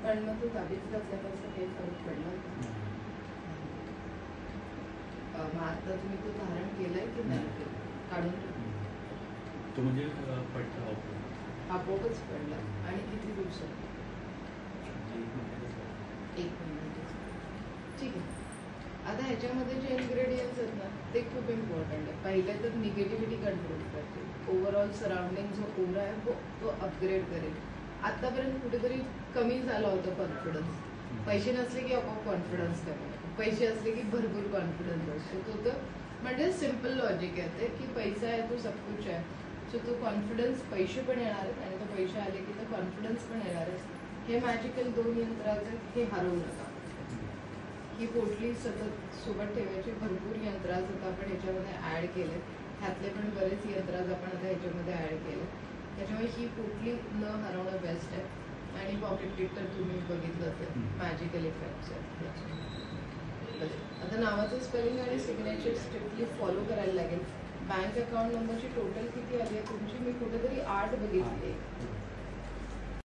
पण मग तो ताबीज घातल्यापासून काही फरक पडला का? मग आता तुम्ही तो धारण केलाय की नाही? काढून तो म्हणजे पडला आपोआपच पडला. आणि किती दिवसात? 1 महिन्यात. ठीक आहे. आता ह्याच्यामध्ये जे इन्ग्रेडियंट्स आहेत ना ते खूप इम्पॉर्टंट आहे. पहिले तर निगेटिव्हिटी कंट्रोल करते, ओव्हरऑल सराउंडिंग जो ओरा आहे तो अपग्रेड करेल. आतापर्यंत कुठेतरी कमी झाला होता कॉन्फिडन्स. पैसे नसले की आपोआप कॉन्फिडन्स कमी, पैसे असले की भरपूर कॉन्फिडन्स असतो. तो तर म्हणजे सिम्पल लॉजिक आहे ते की पैसा आहे तो सब कुछ आहे. सो तो कॉन्फिडन्स, पैसे पण येणार आहेत आणि तो पैसे आले की तो कॉन्फिडन्स पण येणार आहे. हे मॅजिकल 2 यंत्राचे हे हरवू नका. ही पोटली सतत सोबत ठेवायची. भरपूर यंत्राज आता आपण ह्याच्यामध्ये ॲड केले, ह्यातले पण बरेच यंत्राज आपण आता ह्याच्यामध्ये ॲड केले. त्याच्यामुळे ही पोटली न हरवणं बेस्ट आहे. आणि पॉकेट किट तर तुम्ही बघितलं असेल, मॅजिकल इफेक्ट्स आहेत. आता नावाचं स्पेलिंग आणि सिग्नेचर स्ट्रिक्टली फॉलो करायला लागेल. बँक अकाउंट नंबरची टोटल किती आली आहे तुमची? मी कुठेतरी 8 बघितली.